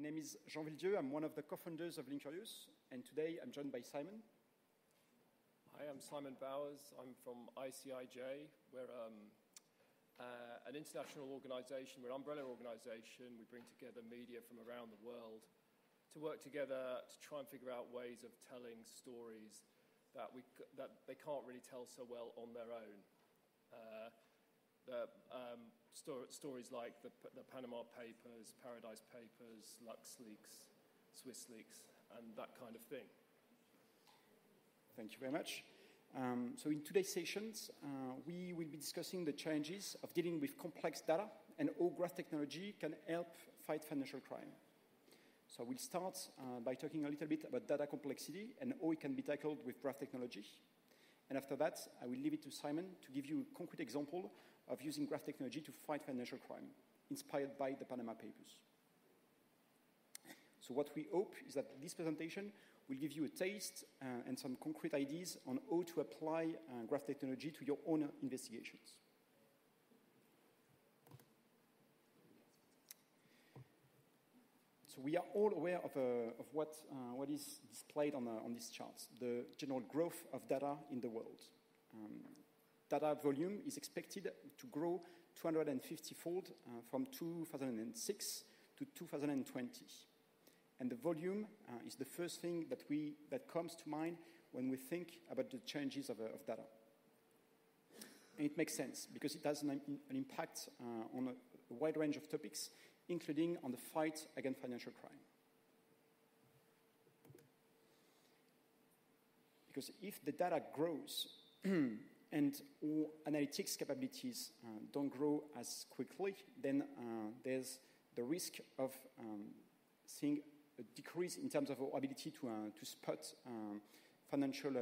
My name is Jean Villedieu. I'm one of the co-founders of Linkurious, and today I'm joined by Simon. Hi, I'm Simon Bowers. I'm from ICIJ. We're an international organization. We're an umbrella organization. We bring together media from around the world to work together to try and figure out ways of telling stories that they can't really tell so well on their own. Stories like the Panama Papers, Paradise Papers, LuxLeaks, SwissLeaks, and that kind of thing. Thank you very much. So in today's sessions, we will be discussing the challenges of dealing with complex data and how graph technology can help fight financial crime. So we'll start by talking a little bit about data complexity and how it can be tackled with graph technology. And after that, I will leave it to Simon to give you a concrete example of using graph technology to fight financial crime, inspired by the Panama Papers. So what we hope is that this presentation will give you a taste and some concrete ideas on how to apply graph technology to your own investigations. So we are all aware of what is displayed on these charts, the general growth of data in the world. Data volume is expected to grow 250-fold from 2006 to 2020. And the volume is the first thing that comes to mind when we think about the changes of data. And it makes sense because it has an impact on a wide range of topics, including on the fight against financial crime. Because if the data grows and our analytics capabilities don't grow as quickly, then there's the risk of seeing a decrease in terms of our ability to spot financial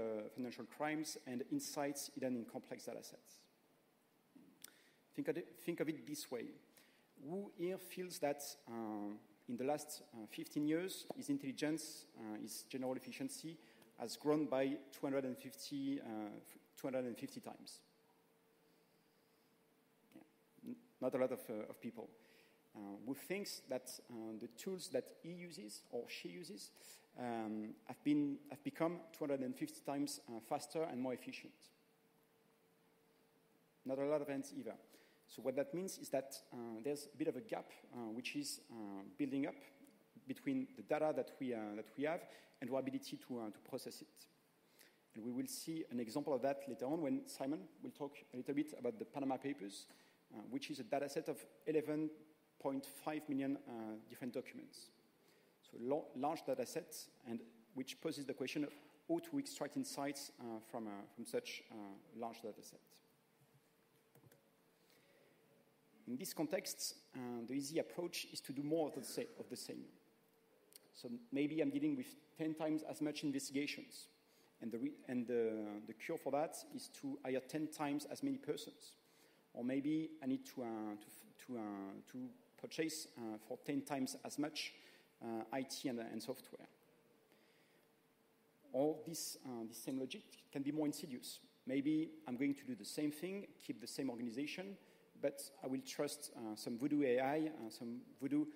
crimes and insights hidden in complex data sets. Think of it this way. Who here feels that in the last 15 years, his intelligence, his general efficiency has grown by 250 times? Yeah. Not a lot of people. Who thinks that the tools that he uses or she uses have become 250 times faster and more efficient? Not a lot of hands either. So what that means is that there's a bit of a gap which is building up between the data that we have and our ability to process it. And we will see an example of that later on when Simon will talk a little bit about the Panama Papers, which is a data set of 11.5 million different documents. So large data sets, and which poses the question of how to extract insights from such large data sets. In this context, the easy approach is to do more of the same. So maybe I'm dealing with 10 times as much investigations, and the cure for that is to hire 10 times as many persons, or maybe I need to purchase for 10 times as much IT and software. Or this same logic can be more insidious. Maybe I'm going to do the same thing, keep the same organization, but I will trust some voodoo AI, some voodoo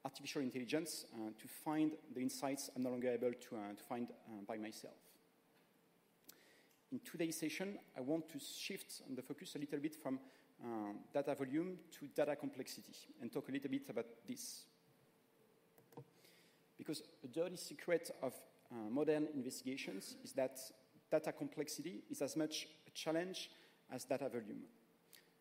artificial intelligence to find the insights I'm no longer able to find by myself. In today's session, I want to shift the focus a little bit from data volume to data complexity and talk a little bit about this. Because the dirty secret of modern investigations is that data complexity is as much a challenge as data volume.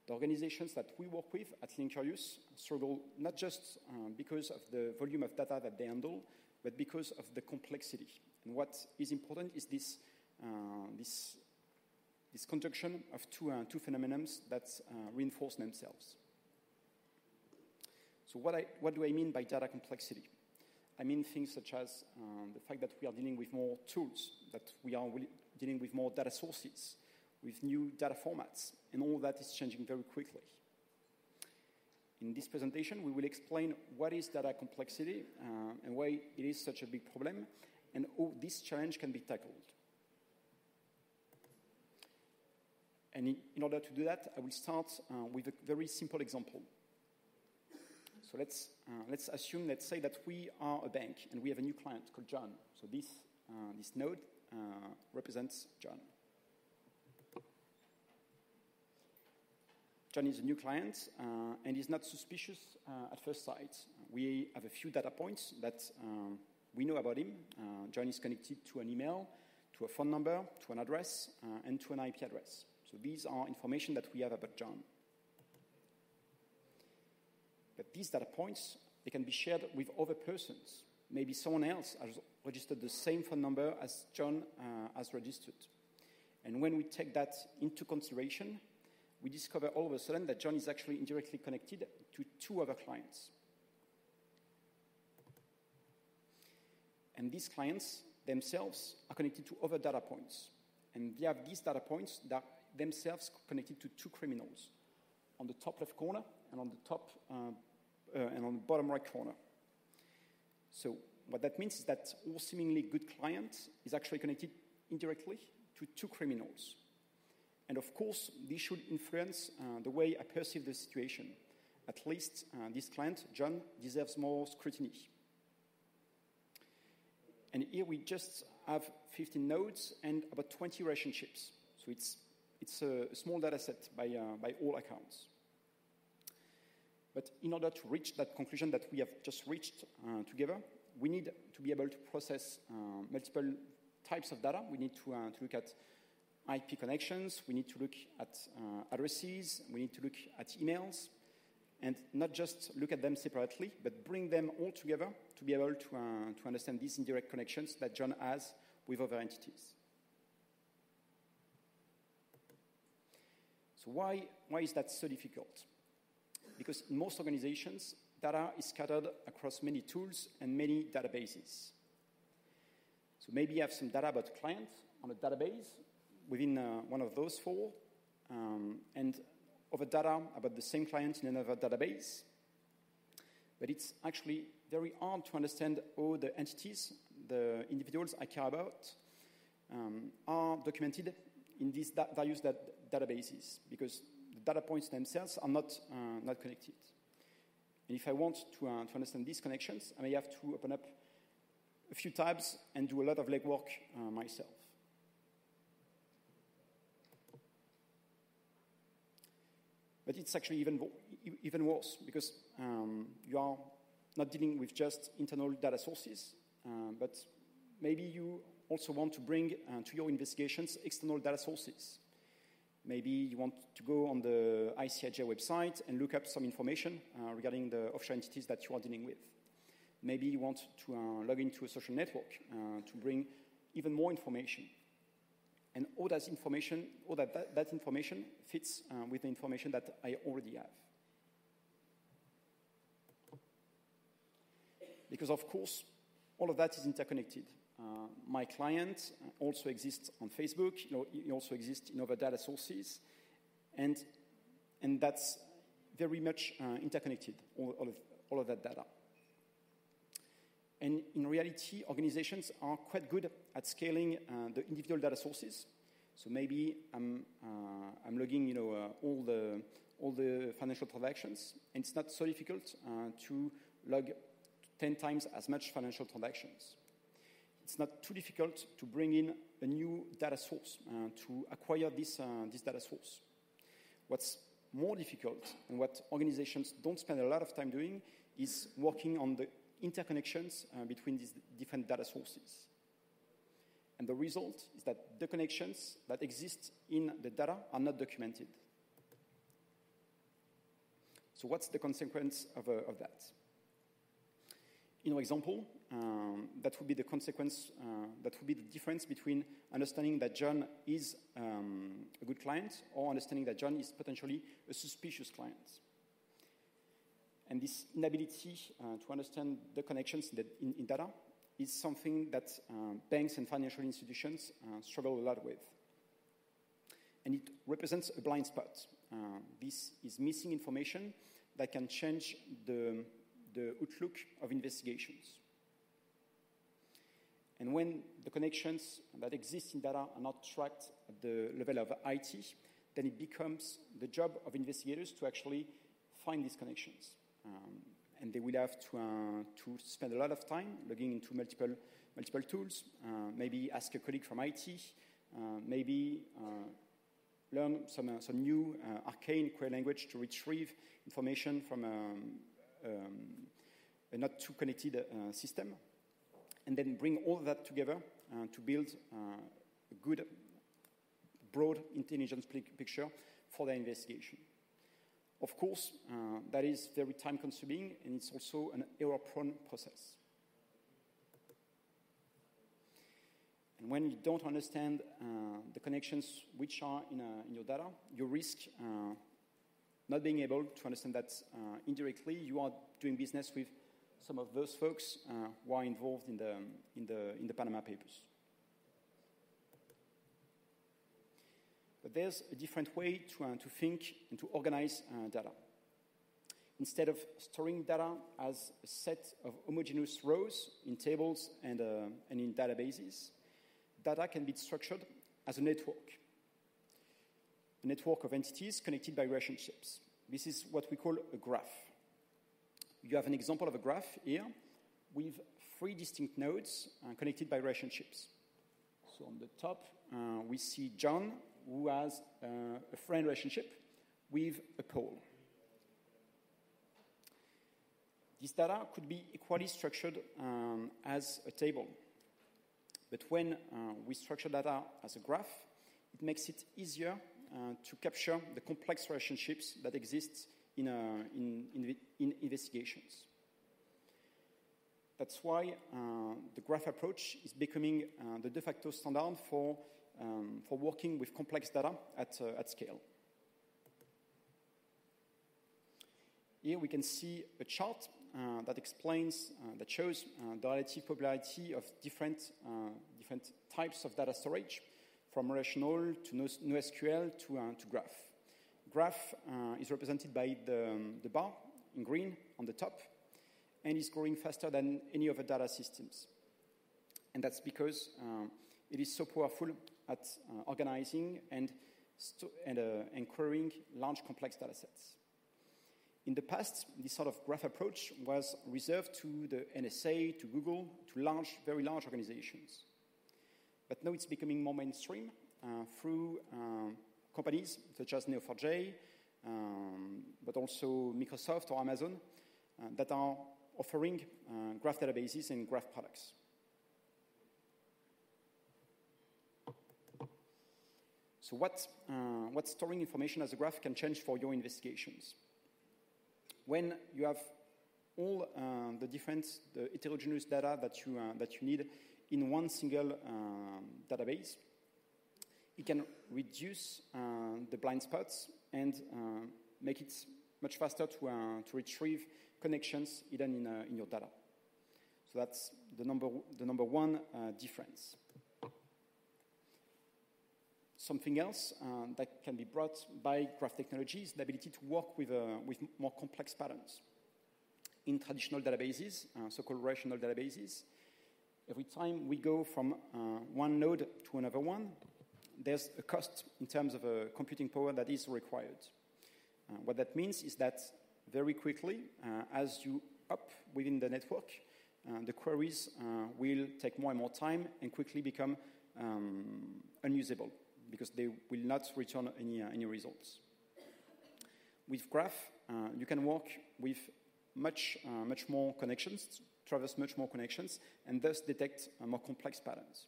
The organizations that we work with at Linkurious struggle not just because of the volume of data that they handle, but because of the complexity. And what is important is this conjunction of two phenomena that reinforce themselves. So what do I mean by data complexity? I mean things such as the fact that we are dealing with more tools, that we are dealing with more data sources, with new data formats, and all that is changing very quickly. In this presentation, we will explain what is data complexity and why it is such a big problem, and how this challenge can be tackled. And in order to do that, I will start with a very simple example. So let's say that we are a bank and we have a new client called John. So this node represents John. John is a new client and is not suspicious at first sight. We have a few data points that we know about him. John is connected to an email, to a phone number, to an address, and to an IP address. So these are information that we have about John. But these data points, they can be shared with other persons. Maybe someone else has registered the same phone number as John has registered. And when we take that into consideration, we discover all of a sudden that John is actually indirectly connected to 2 other clients. And these clients themselves are connected to other data points. And they have these data points that themselves connected to 2 criminals on the top left corner and on the top and on the bottom right corner. So what that means is that all seemingly good client is actually connected indirectly to 2 criminals. And of course, this should influence the way I perceive the situation. At least this client, John, deserves more scrutiny. And here we just have 15 nodes and about 20 relationships. So it's a small data set by all accounts. But in order to reach that conclusion that we have just reached together, we need to be able to process multiple types of data. We need to look at IP connections, we need to look at addresses, we need to look at emails, and not just look at them separately, but bring them all together to be able to understand these indirect connections that John has with other entities. So why is that so difficult? Because in most organizations, data is scattered across many tools and many databases. So maybe you have some data about clients on a database within one of those 4, and other data about the same client in another database. But it's actually very hard to understand how the entities, the individuals I care about, are documented in these various databases, because the data points themselves are not connected. And if I want to understand these connections, I may have to open up a few tabs and do a lot of legwork myself. But it's actually even worse, because you are not dealing with just internal data sources, but maybe you also want to bring to your investigations external data sources. Maybe you want to go on the ICIJ website and look up some information regarding the offshore entities that you are dealing with. Maybe you want to log into a social network to bring even more information. And all that information fits with the information that I already have. Because, of course, all of that is interconnected. My client also exists on Facebook. He also exists in other data sources. And that's very much interconnected, all of that data. And in reality, organizations are quite good at scaling the individual data sources. So maybe I'm logging, all the financial transactions, and it's not so difficult to log 10 times as much financial transactions. It's not too difficult to bring in a new data source to acquire this data source. What's more difficult, and what organizations don't spend a lot of time doing, is working on the interconnections between these different data sources. And the result is that the connections that exist in the data are not documented. So what's the consequence of that? In our example, that would be the consequence, that would be the difference between understanding that John is a good client or understanding that John is potentially a suspicious client. And this inability to understand the connections in data is something that banks and financial institutions struggle a lot with. And it represents a blind spot. This is missing information that can change the outlook of investigations. And when the connections that exist in data are not tracked at the level of IT, then it becomes the job of investigators to actually find these connections. and they will have to spend a lot of time logging into multiple tools, maybe ask a colleague from IT, maybe learn some new arcane query language to retrieve information from a not too connected system, and then bring all of that together to build a good, broad intelligence picture for their investigation. Of course, that is very time-consuming, and it's also an error-prone process. And when you don't understand the connections which are in your data, you risk not being able to understand that indirectly you are doing business with some of those folks who are involved in the Panama Papers. But there's a different way to think and to organize data. Instead of storing data as a set of homogeneous rows in tables and in databases, data can be structured as a network of entities connected by relationships. This is what we call a graph. You have an example of a graph here with 3 distinct nodes connected by relationships. So on the top, we see John, who has a friend relationship with a Paul. This data could be equally structured as a table. But when we structure data as a graph, it makes it easier to capture the complex relationships that exist in investigations. That's why the graph approach is becoming the de facto standard for working with complex data at scale. Here we can see a chart that shows the relative popularity of different types of data storage, from relational to NoSQL to graph. Graph is represented by the bar in green on the top, and is growing faster than any other data systems. And that's because it is so powerful at organizing and querying large complex data sets. In the past, this sort of graph approach was reserved to the NSA, to Google, to very large organizations. But now it's becoming more mainstream through companies such as Neo4j, but also Microsoft or Amazon that are offering graph databases and graph products. So what storing information as a graph can change for your investigations? When you have all the heterogeneous data that you need in one single database, it can reduce the blind spots and make it much faster to retrieve connections hidden in your data. So that's the number one difference. Something else that can be brought by graph technology is the ability to work with more complex patterns. In traditional databases, so-called relational databases, every time we go from one node to another one, there's a cost in terms of computing power that is required. What that means is that very quickly, as you up within the network, the queries will take more and more time and quickly become unusable, because they will not return any results. With graph, you can work with much more connections, traverse much more connections, and thus detect more complex patterns.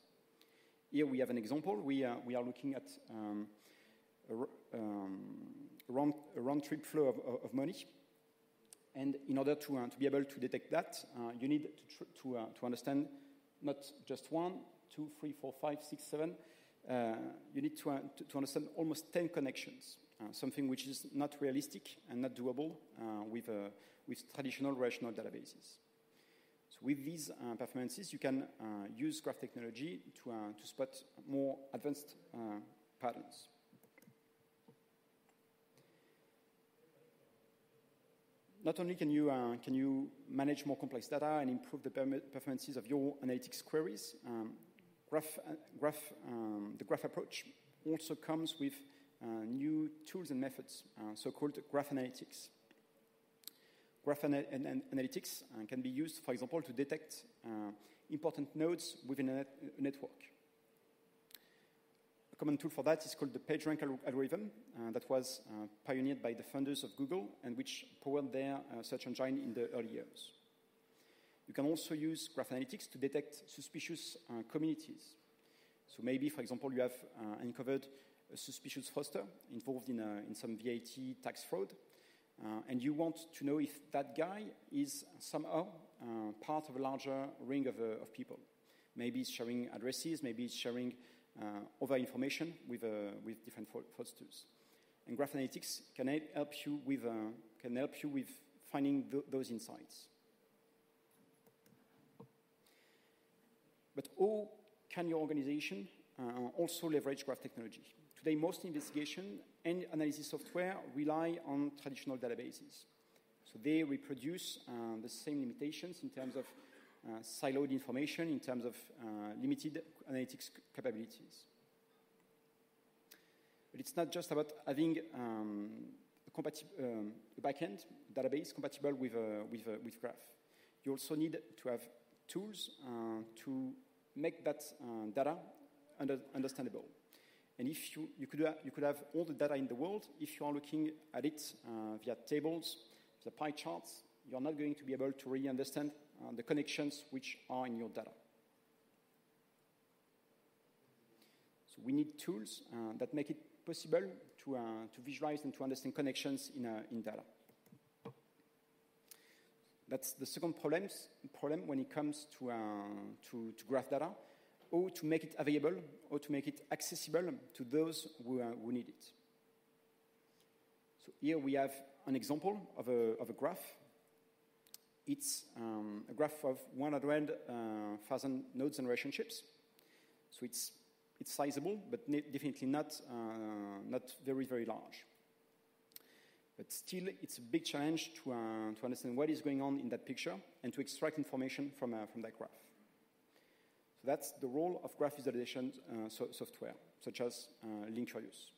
Here we have an example. We are looking at a round-trip flow of money, and in order to be able to detect that, you need to understand not just 1, 2, 3, 4, 5, 6, 7. You need to understand almost 10 connections, something which is not realistic and not doable with traditional relational databases. So with these performances, you can use graph technology to spot more advanced patterns. Not only can you manage more complex data and improve the performances of your analytics queries, the graph approach also comes with new tools and methods, so-called graph analytics. graph analytics can be used, for example, to detect important nodes within a network. A common tool for that is called the PageRank algorithm that was pioneered by the founders of Google and which powered their search engine in the early years. You can also use graph analytics to detect suspicious communities. So maybe, for example, you have uncovered a suspicious fraudster involved in some VAT tax fraud, and you want to know if that guy is somehow part of a larger ring of people. Maybe he's sharing addresses, maybe he's sharing other information with different fraudsters. And graph analytics can help you with finding those insights. But how can your organization also leverage graph technology? Today, most investigation and analysis software rely on traditional databases. So they reproduce the same limitations in terms of siloed information, in terms of limited analytics capabilities. But it's not just about having a backend database compatible with graph. You also need to have tools to make that data understandable. And if you could have all the data in the world, if you are looking at it via tables, via pie charts, you're not going to be able to really understand the connections which are in your data. So we need tools that make it possible to visualize and to understand connections in data. That's the second problem when it comes to graph data, or to make it available, or to make it accessible to those who need it. So here we have an example of a graph. It's a graph of 100,000 nodes and relationships. So it's sizable, but definitely not very, very large. But still, it's a big challenge to understand what is going on in that picture and to extract information from that graph. So that's the role of graph visualization software, such as Linkurious.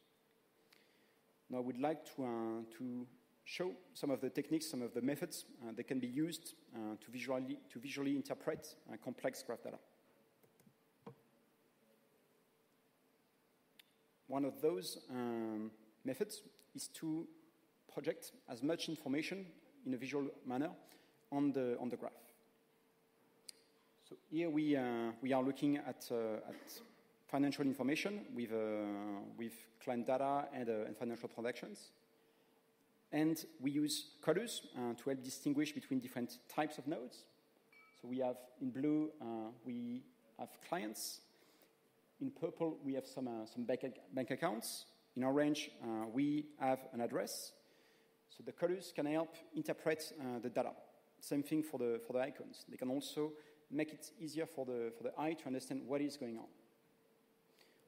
Now, I would like to show some of the techniques, some of the methods that can be used to visually interpret complex graph data. One of those methods is to project as much information in a visual manner on the graph. So here we are looking at financial information with client data and financial transactions. And we use colors to help distinguish between different types of nodes. So we have, in blue, we have clients. In purple, we have some bank accounts. In orange, we have an address. So the colors can help interpret the data. Same thing for the icons. They can also make it easier for the eye to understand what is going on.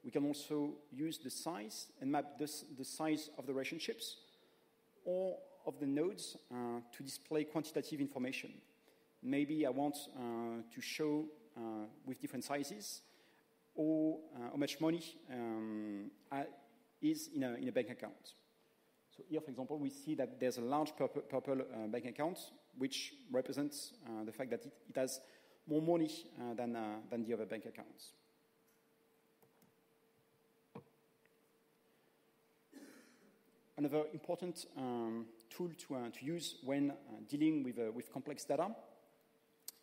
We can also use the size and map the size of the relationships or of the nodes to display quantitative information. Maybe I want to show with different sizes or how much money is in a bank account. So here, for example, we see that there's a large purple bank account, which represents the fact that it has more money than the other bank accounts. Another important tool to use when dealing with complex data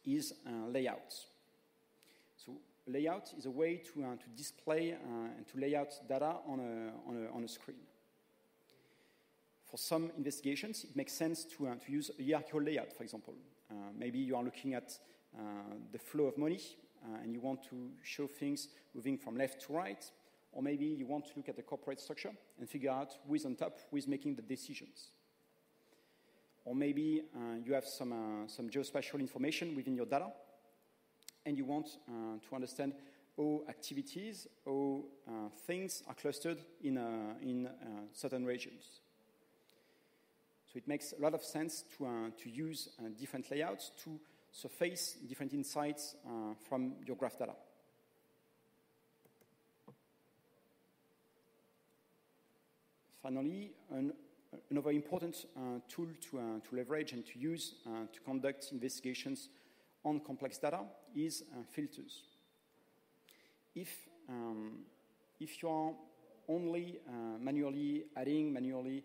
is layouts. So layout is a way to display and to lay out data on a screen. For some investigations, it makes sense to use a hierarchical layout, for example. Maybe you are looking at the flow of money and you want to show things moving from left to right, or maybe you want to look at the corporate structure and figure out who is on top, who is making the decisions. Or maybe you have some geospatial information within your data and you want to understand how activities, how things are clustered in certain regions. So it makes a lot of sense to use different layouts to surface different insights from your graph data. Finally, an another important tool to leverage and to use to conduct investigations on complex data is filters. If you are only manually adding, manually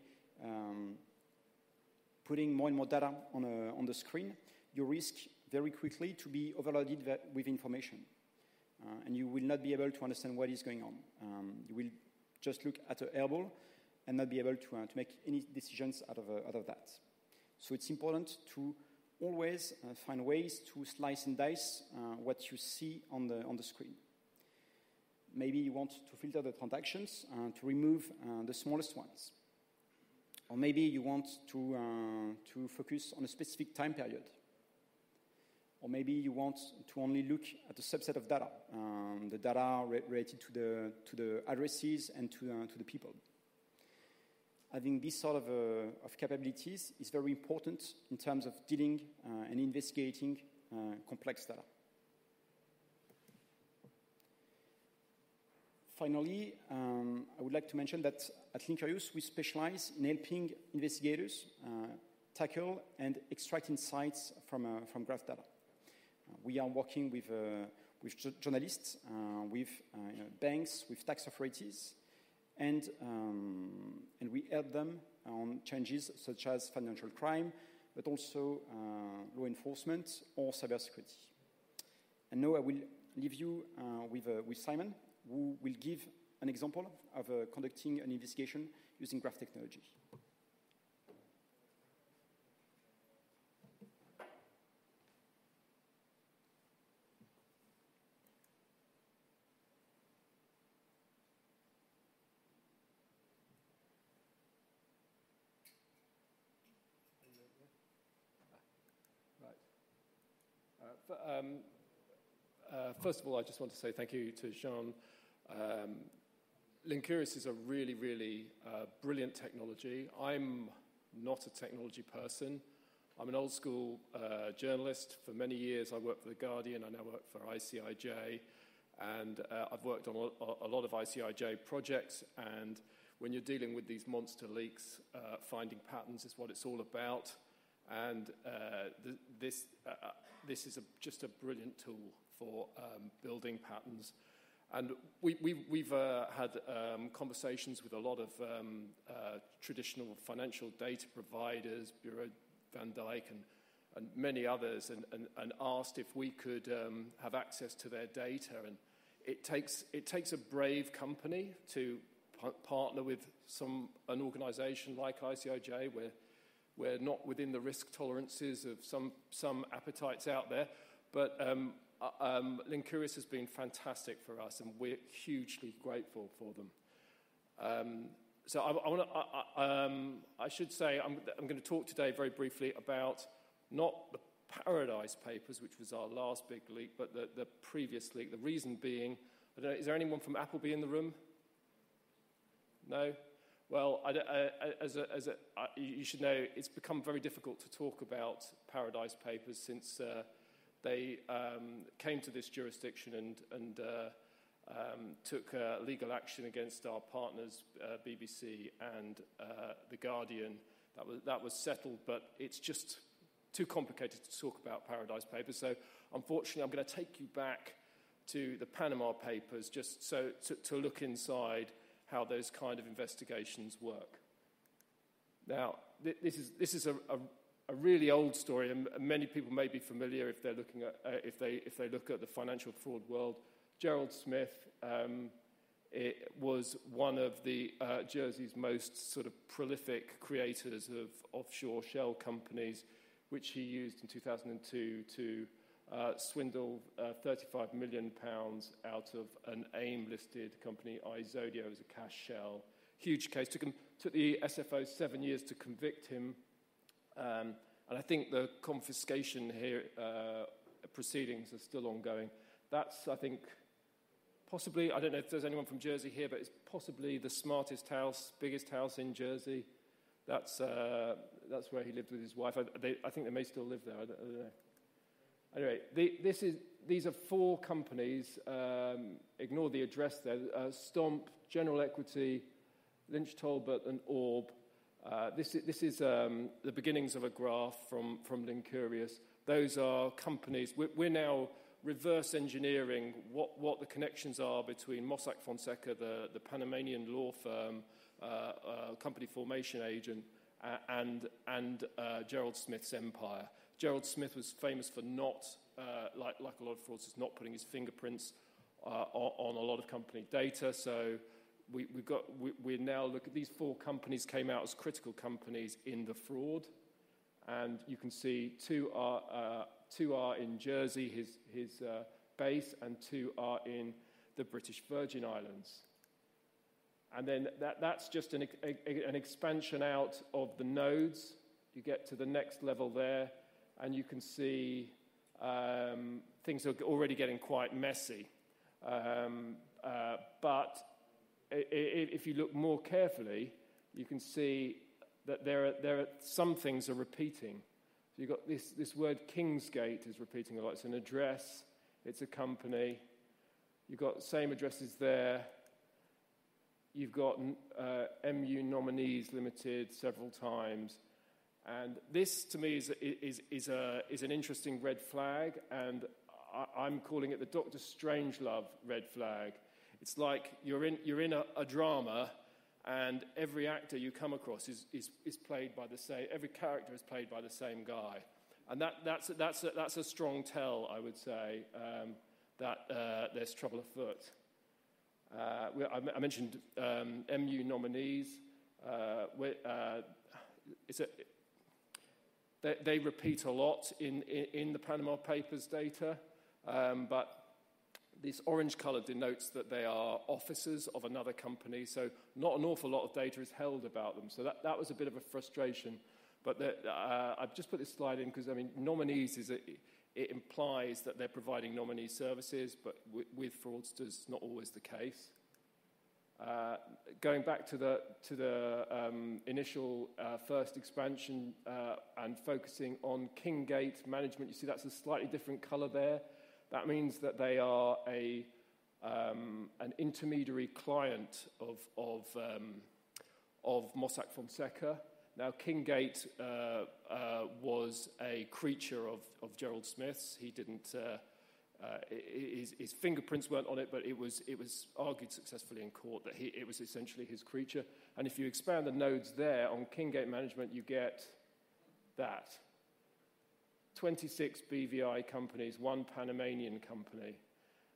putting more and more data on the screen, you risk very quickly to be overloaded with information. And you will not be able to understand what is going on. You will just look at a hairball and not be able to make any decisions out of that. So it's important to always find ways to slice and dice what you see on the screen. Maybe you want to filter the transactions to remove the smallest ones. Or maybe you want to focus on a specific time period. Or maybe you want to only look at a subset of data, the data related to the addresses and to the people. Having this sort of capabilities is very important in terms of dealing and investigating complex data. Finally, I would like to mention that at Linkurious, we specialize in helping investigators tackle and extract insights from graph data. We are working with journalists, with banks, with tax authorities, and we help them on changes such as financial crime, but also law enforcement or cybersecurity. And now I will leave you with Simon, who will give an example of conducting an investigation using graph technology. First of all, I just want to say thank you to Jean. Linkurious is a really, really brilliant technology. I'm not a technology person. I'm an old school journalist. For many years, I worked for The Guardian. I now work for ICIJ. And I've worked on a lot of ICIJ projects. And when you're dealing with these monster leaks, finding patterns is what it's all about. And this is just a brilliant tool for building patterns. And we've had conversations with a lot of traditional financial data providers, Bureau van Dijk and many others, and asked if we could have access to their data. And it takes a brave company to partner with an organisation like ICIJ, where we're not within the risk tolerances of some appetites out there, but Linkurious has been fantastic for us, and we're hugely grateful for them. So I should say I'm going to talk today very briefly about not the Paradise Papers, which was our last big leak, but the previous leak. The reason being, I don't know, is there anyone from Appleby in the room? No? Well, you should know, it's become very difficult to talk about Paradise Papers since they came to this jurisdiction and took legal action against our partners, BBC and The Guardian. That was settled, but it's just too complicated to talk about Paradise Papers. So, unfortunately, I'm going to take you back to the Panama Papers just so to look inside how those kind of investigations work. Now, this is a really old story, and many people may be familiar if they're looking at if they look at the financial fraud world. Gerald Smith it was one of the Jersey's most sort of prolific creators of offshore shell companies, which he used in 2002 to swindle £35 million out of an AIM-listed company, iZodio, as a cash shell. Huge case. Took the SFO 7 years to convict him. And I think the confiscation here proceedings are still ongoing. That's, I think, possibly, I don't know if there's anyone from Jersey here, but it's possibly the smartest house, biggest house in Jersey. That's where he lived with his wife. I think they may still live there. I don't know. Anyway, these are four companies. Ignore the address there. Stomp, General Equity, Lynch Tolbert, and Orb. This is the beginnings of a graph from Linkurious. Those are companies. We're now reverse engineering what the connections are between Mossack Fonseca, the Panamanian law firm, company formation agent, and Gerald Smith's empire. Gerald Smith was famous for not, like a lot of fraudsters, not putting his fingerprints on a lot of company data. So we now look at these 4 companies came out as critical companies in the fraud, and you can see two are in Jersey, his base, and 2 are in the British Virgin Islands. And then that's just an expansion out of the nodes. You get to the next level there, and you can see things are already getting quite messy. But if you look more carefully, you can see that there are some things are repeating. So you've got this word Kingsgate is repeating a lot. It's an address. It's a company. You've got the same addresses there. You've got MU Nominees Limited several times. And this, to me, is an interesting red flag, and I'm calling it the Dr. Strangelove red flag. It's like you're in a drama, and every actor you come across is played by the same. Every character is played by the same guy, and that's a strong tell, I would say, that there's trouble afoot. I mentioned MU Nominees. They repeat a lot in the Panama Papers data, but this orange colour denotes that they are officers of another company, so not an awful lot of data is held about them. So that was a bit of a frustration. But I've just put this slide in because, I mean, nominees it implies that they're providing nominee services, but with fraudsters, not always the case. Going back to the initial first expansion and focusing on Kinggate management, you see that's a slightly different colour there. That means that they are an intermediary client of Mossack Fonseca. Now, Kinggate was a creature of Gerald Smith's. He didn't. His fingerprints weren't on it, but it was argued successfully in court that it was essentially his creature. And if you expand the nodes there on Kinggate management, you get that. 26 BVI companies, 1 Panamanian company.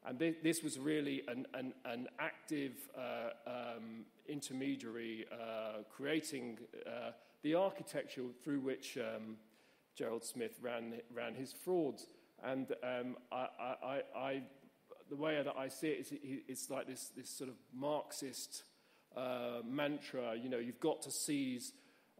And this was really an active intermediary creating the architecture through which Gerald Smith ran his frauds. And the way that I see it is it's like this sort of Marxist mantra. You know, you've got to seize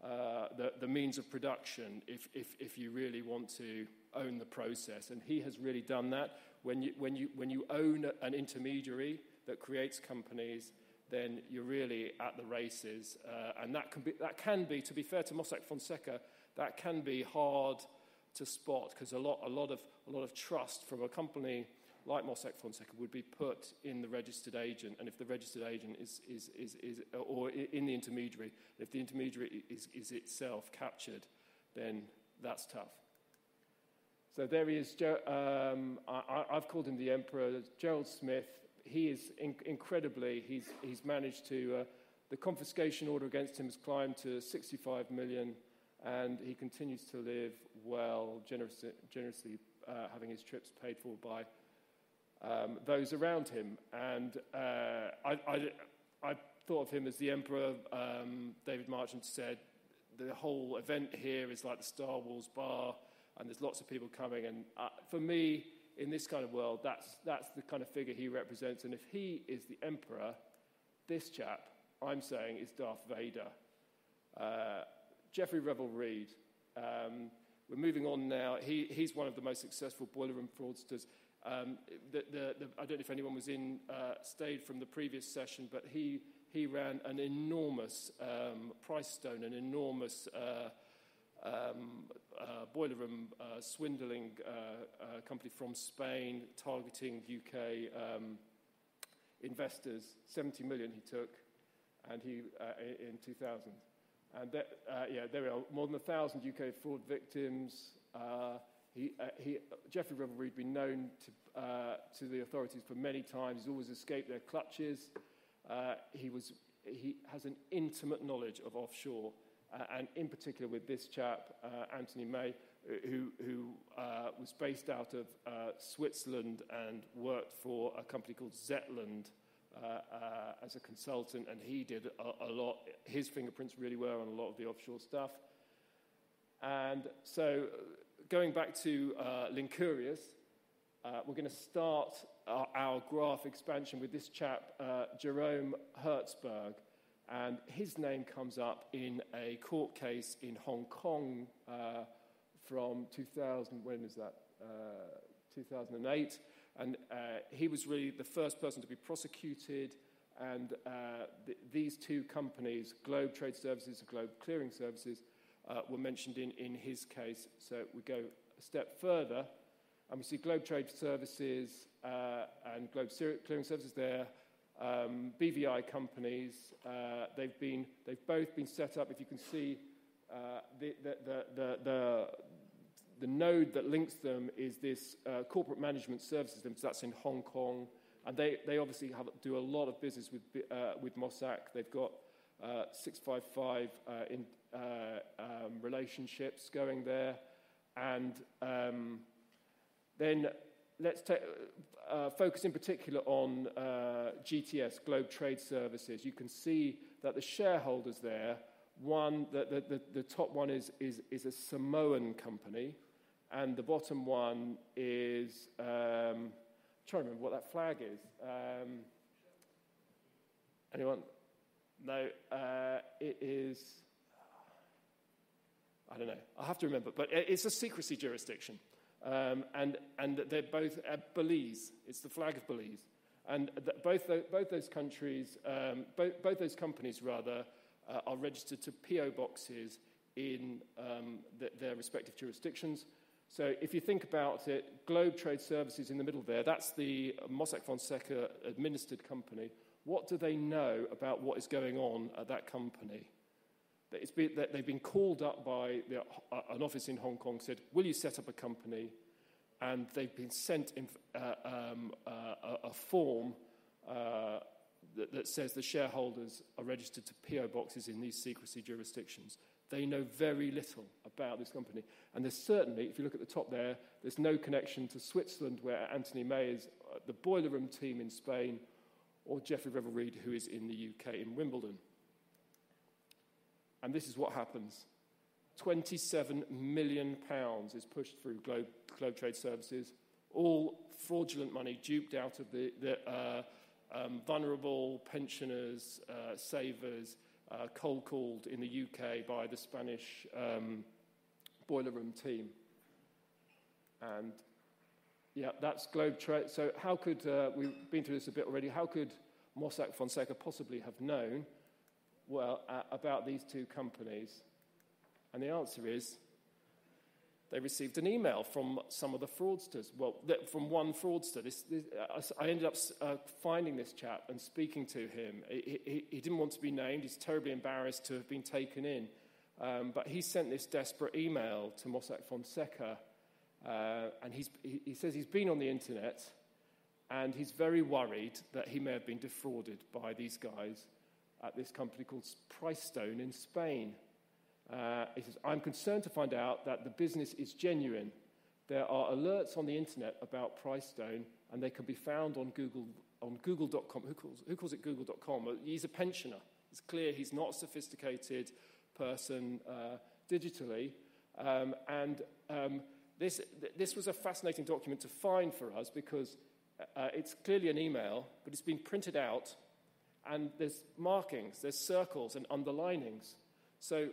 the means of production if you really want to own the process, and he has really done that. When you own an intermediary that creates companies, then you're really at the races, and that can be, to be fair to Mossack Fonseca, that can be hard to spot because a lot of trust from a company like Mossack Fonseca would be put in the registered agent, and if the registered agent is or in the intermediary, if the intermediary is itself captured, then that's tough. So there he is. I've called him the Emperor. Gerald Smith. He is incredibly. He's managed to. The confiscation order against him has climbed to 65 million, and he continues to live well, generously having his trips paid for by those around him. And I thought of him as the Emperor. David Marchant said the whole event here is like the Star Wars bar, and there's lots of people coming. And for me, in this kind of world, that's the kind of figure he represents. And if he is the Emperor, this chap, I'm saying, is Darth Vader. Jeffrey Revel-Reed. We're moving on now. He's one of the most successful boiler room fraudsters. I don't know if anyone was stayed from the previous session, but he ran an enormous price stone, an enormous boiler room swindling company from Spain, targeting UK investors. 70 million he took, and in 2000. And there are more than 1,000 UK fraud victims. Geoffrey Revelry had been known to the authorities for many times. He's always escaped their clutches. He has an intimate knowledge of offshore, and in particular with this chap, Anthony May, who was based out of Switzerland and worked for a company called Zetland as a consultant, and he did a lot. His fingerprints really were on a lot of the offshore stuff. And so going back to Linkurious, we're going to start our graph expansion with this chap, Jerome Hertzberg, and his name comes up in a court case in Hong Kong from 2000, when is that? 2008, and he was really the first person to be prosecuted, and these two companies, Globe Trade Services and Globe Clearing Services, were mentioned in his case. So we go a step further, and we see Globe Trade Services and Globe Clearing Services there, BVI companies. They've both been set up. If you can see, the node that links them is this Corporate Management Services Limited. That's in Hong Kong, and they obviously do a lot of business with Mossack. They've got 655 relationships going there, and then let's focus in particular on GTS, Globe Trade Services. You can see that the shareholders there, the top one is a Samoan company, and the bottom one is, I'm trying to remember what that flag is. Anyone? No, it is, I don't know. I'll have to remember, but it's a secrecy jurisdiction. And they're both Belize. It's the flag of Belize. And both those countries, both those companies, rather, are registered to PO boxes in their respective jurisdictions. So if you think about it, Globe Trade Services in the middle there, that's the Mossack Fonseca administered company. What do they know about what is going on at that company? They've been called up by an office in Hong Kong, said, will you set up a company? And they've been sent a form that says the shareholders are registered to PO boxes in these secrecy jurisdictions. They know very little about this company. And there's certainly, if you look at the top there, there's no connection to Switzerland, where Anthony May is the boiler room team in Spain, or Geoffrey Revelry, who is in the UK, in Wimbledon. And this is what happens. £27 million is pushed through Globe Trade Services, all fraudulent money duped out of the vulnerable pensioners, savers, cold-called in the UK by the Spanish boiler room team. And, yeah, that's Globe Trade. So how could, we've been through this a bit already, how could Mossack Fonseca possibly have known, about these two companies? And the answer is they received an email from some of the fraudsters. Well, from one fraudster. I ended up finding this chap and speaking to him. He didn't want to be named. He's terribly embarrassed to have been taken in. But he sent this desperate email to Mossack Fonseca. And he says he's been on the internet, and he's very worried that he may have been defrauded by these guys at this company called Pricestone in Spain. He says, I'm concerned to find out that the business is genuine. There are alerts on the internet about Pricestone, and they can be found on Google.com. Who calls it Google.com? Well, he's a pensioner. It's clear he's not a sophisticated person digitally. This was a fascinating document to find for us, because it's clearly an email, but it's been printed out, and there's markings, there's circles and underlinings. So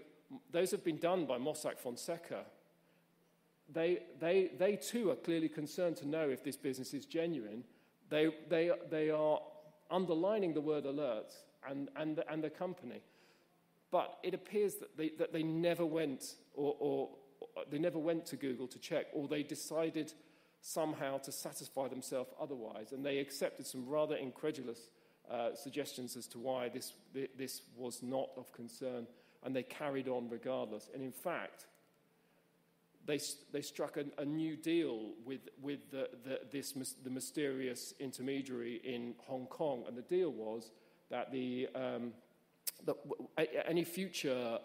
those have been done by Mossack Fonseca. They too are clearly concerned to know if this business is genuine. They are underlining the word alerts and the company. But it appears that they never went or they never went to Google to check, or they decided somehow to satisfy themselves otherwise, and they accepted some rather incredulous suggestions as to why this was not of concern. and they carried on regardless. And in fact, they struck a new deal with the mysterious intermediary in Hong Kong, and the deal was that any future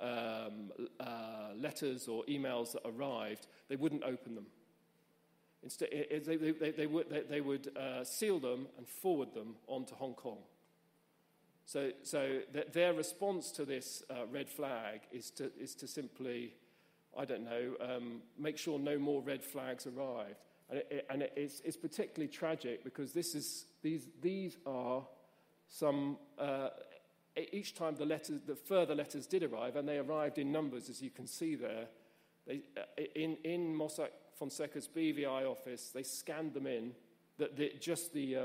letters or emails that arrived, they wouldn't open them. Instead, they would seal them and forward them onto Hong Kong. So their response to this red flag is to simply, I don't know, make sure no more red flags arrived. And it's particularly tragic because these are some. Each time the further letters did arrive, and they arrived in numbers, as you can see there. In Mossack Fonseca's BVI office, they scanned them in, just the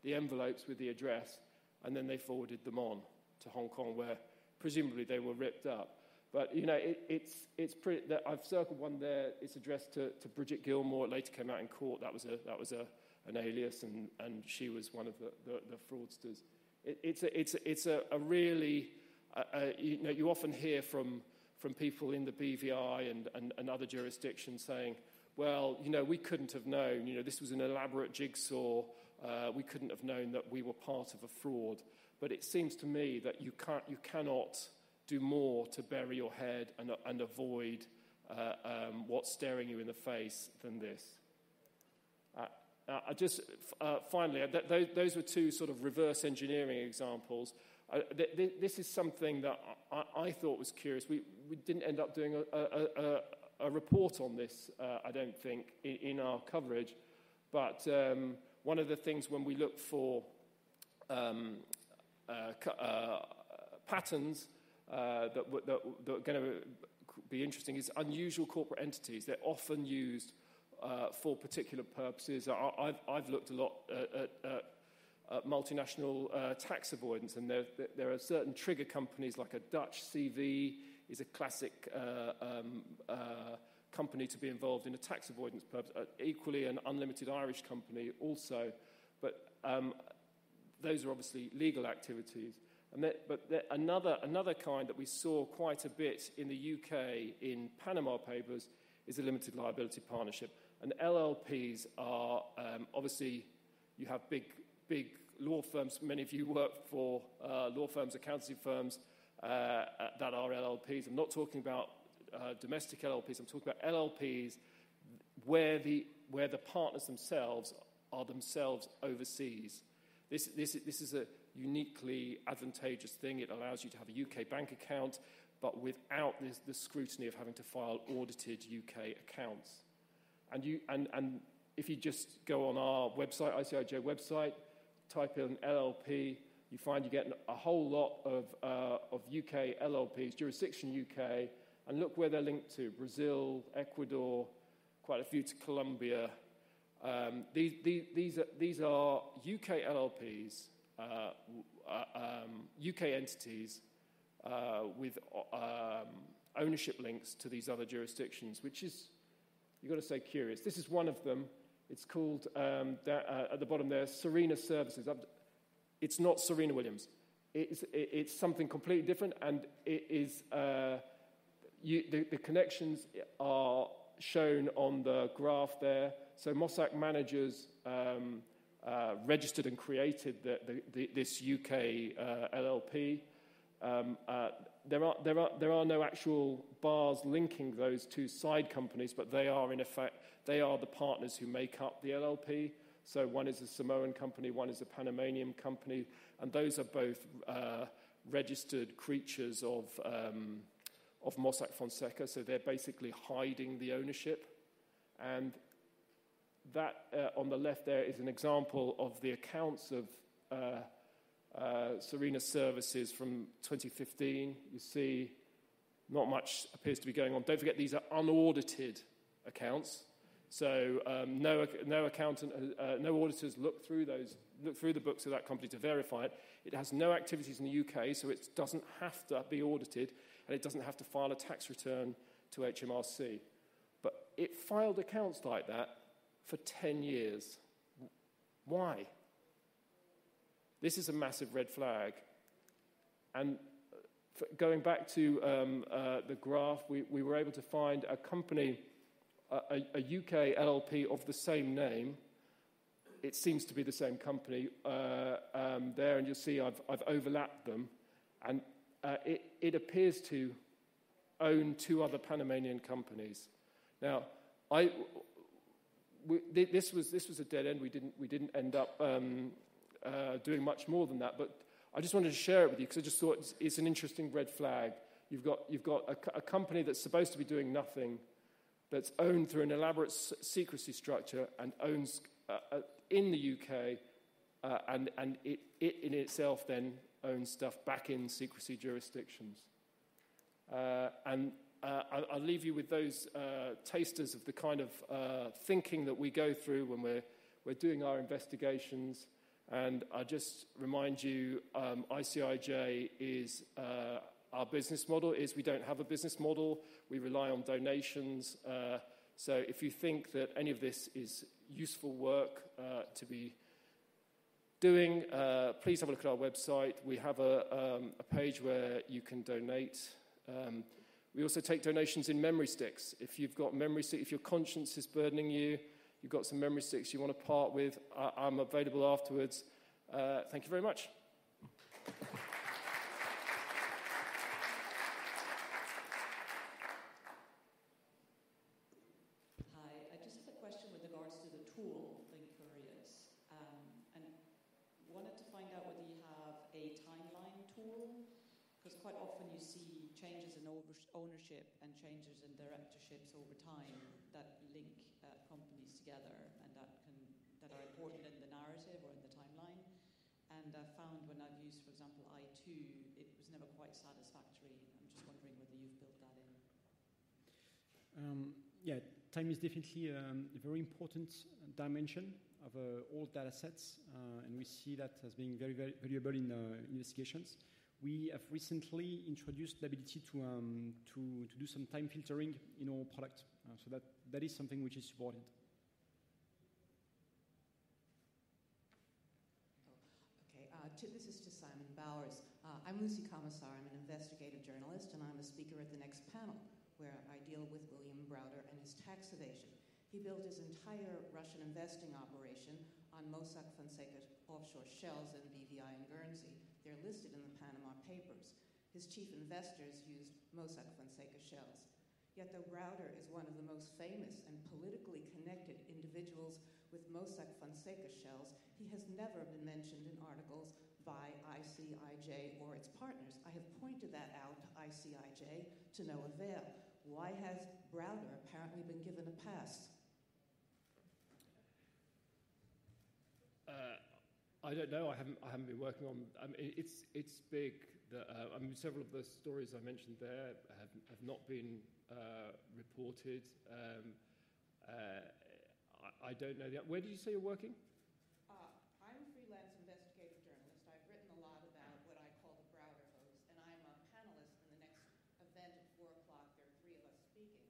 envelopes with the address, and then they forwarded them on to Hong Kong, where presumably they were ripped up. But it's pretty. I've circled one there. It's addressed to Bridget Gilmore. It later came out in court. That was an alias, and she was one of the fraudsters. It's a really you often hear from people in the BVI and other jurisdictions saying, well, we couldn't have known. This was an elaborate jigsaw. We couldn't have known that we were part of a fraud. But it seems to me that you cannot do more to bury your head and avoid what's staring you in the face than this. Finally, those were two sort of reverse engineering examples. This is something that I thought was curious. We didn't end up doing a report on this, I don't think, in our coverage. But one of the things when we look for patterns that are going to be interesting is unusual corporate entities. They're often used for particular purposes. I've looked a lot at multinational tax avoidance, and there are certain trigger companies, like a Dutch CV is a classic company to be involved in a tax avoidance purpose. Equally, an unlimited Irish company also, but those are obviously legal activities. Another kind that we saw quite a bit in the UK in Panama Papers is a limited liability partnership. And LLPs are, obviously, you have big law firms. Many of you work for law firms, accountancy firms that are LLPs. I'm not talking about domestic LLPs. I'm talking about LLPs where the partners themselves are themselves overseas. This is a uniquely advantageous thing. It allows you to have a UK bank account, but without the scrutiny of having to file audited UK accounts. And if you just go on our website, ICIJ website, type in LLP, you find you get a whole lot of UK LLPs, jurisdiction UK, and look where they're linked to: Brazil, Ecuador, quite a few to Colombia. These are UK LLPs, UK entities with ownership links to these other jurisdictions, which is, you've got to say, curious. This is one of them. It's called, at the bottom there, Serena Services. It's not Serena Williams. It's something completely different, and it is the connections are shown on the graph there. So Mossack managers registered and created this UK LLP. There are no actual bars linking those two side companies, but they are, in effect, they are the partners who make up the LLP. So one is a Samoan company, one is a Panamanian company, and those are both registered creatures of Mossack Fonseca. So they're basically hiding the ownership. And that on the left there is an example of the accounts of Serena Services from 2015. You see not much appears to be going on. Don't forget, these are unaudited accounts. So no accountant, no auditors look through the books of that company to verify it. It has no activities in the UK, so it doesn't have to be audited, and it doesn't have to file a tax return to HMRC. But it filed accounts like that for 10 years. Why? This is a massive red flag. And going back to the graph, we were able to find a company, a UK LLP of the same name. It seems to be the same company there, and you'll see I've overlapped them. And it appears to own 2 other Panamanian companies. Now, this was a dead end. We didn't end up doing much more than that. But I just wanted to share it with you because I just thought it's an interesting red flag. You've got a company that's supposed to be doing nothing, that's owned through an elaborate secrecy structure and owns in the UK, and it in itself then owns stuff back in secrecy jurisdictions. And I'll leave you with those tasters of the kind of thinking that we go through when we're doing our investigations. And I just remind you, ICIJ is our business model is we don't have a business model. We rely on donations. So if you think that any of this is useful work to be doing, please have a look at our website. We have a page where you can donate. We also take donations in memory sticks. If you've got memory sticks, if your conscience is burdening you, you've got some memory sticks you want to part with, I'm available afterwards. Thank you very much. Hi, I just have a question with regards to the tool, Linkurious, and wanted to find out whether you have a timeline tool, because quite often you see changes in ownership and changes in directorships over time that link companies together and that are important in the narrative or in the timeline. And I found when I've used, for example, I2, it was never quite satisfactory. I'm just wondering whether you've built that in. Yeah, time is definitely a very important dimension of all data sets, and we see that as being very, very valuable in investigations. We have recently introduced the ability to do some time filtering in our product, so that is something which is supported. Okay, this is to Simon Bowers. I'm Lucy Commissar. I'm an investigative journalist, and I'm a speaker at the next panel, where I deal with William Browder and his tax evasion. He built his entire Russian investing operation on Mossack Fonseca offshore shells in BVI and Guernsey. They're listed in the Panama Papers. His chief investors used Mossack Fonseca shells. Yet though Browder is one of the most famous and politically connected individuals with Mossack Fonseca shells, he has never been mentioned in articles by ICIJ or its partners. I have pointed that out to ICIJ to no avail. Why has Browder apparently been given a pass? I don't know. I haven't been working on. It's big. Several of the stories I mentioned there have not been reported. I don't know. Where did you say you're working? I'm a freelance investigative journalist. I've written a lot about what I call the Browder hoax, and I'm a panelist in the next event at 4 o'clock. There are 3 of us speaking,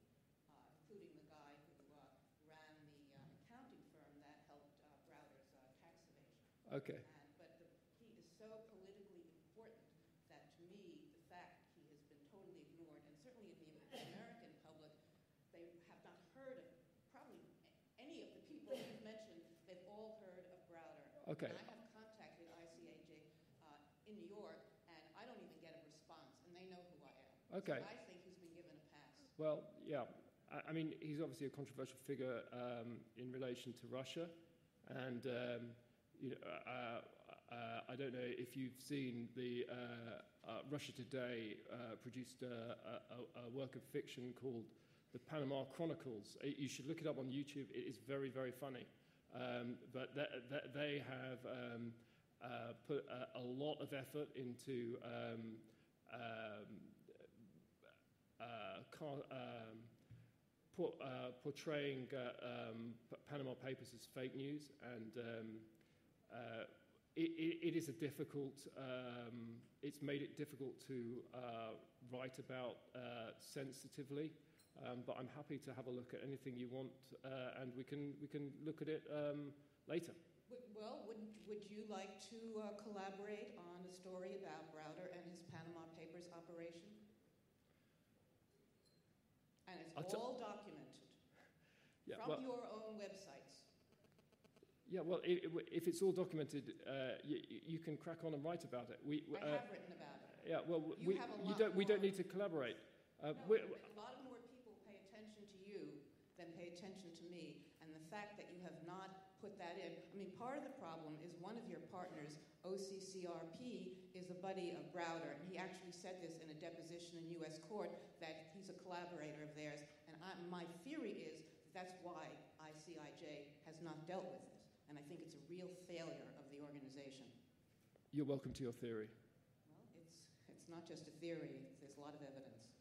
including the guy who ran the accounting firm that helped Browder's tax evasion. Okay. But he is so politically important that, to me, the fact he has been totally ignored, and certainly in the American public, they have not heard of probably any of the people you've mentioned. They've all heard of Browder. Okay. And I have contacted ICIJ in New York, and I don't even get a response, and they know who I am. Okay. So I think he's been given a pass. Well, yeah. I mean, he's obviously a controversial figure in relation to Russia, and I don't know if you've seen the Russia Today produced a work of fiction called the Panama Chronicles. You should look it up on YouTube. It is very, very funny. But they have put a lot of effort into portraying Panama Papers as fake news, and it is a difficult. It's made it difficult to write about sensitively. But I'm happy to have a look at anything you want, and we can look at it later. Well, would you like to collaborate on a story about Browder and his Panama Papers operation? operation? And it's all documented from your own websites. Yeah, well, if it's all documented, you can crack on and write about it. I have written about it. Yeah, well, we don't need to collaborate. A lot of more people pay attention to you than pay attention to me, and the fact that you have not put that in. I mean, part of the problem is one of your partners, OCCRP, is a buddy of Browder, and he actually said this in a deposition in U.S. court that he's a collaborator of theirs, and my theory is that's why ICIJ has not dealt with this, and I think it's a real failure of the organization. You're welcome to your theory. Well, it's not just a theory, there's a lot of evidence.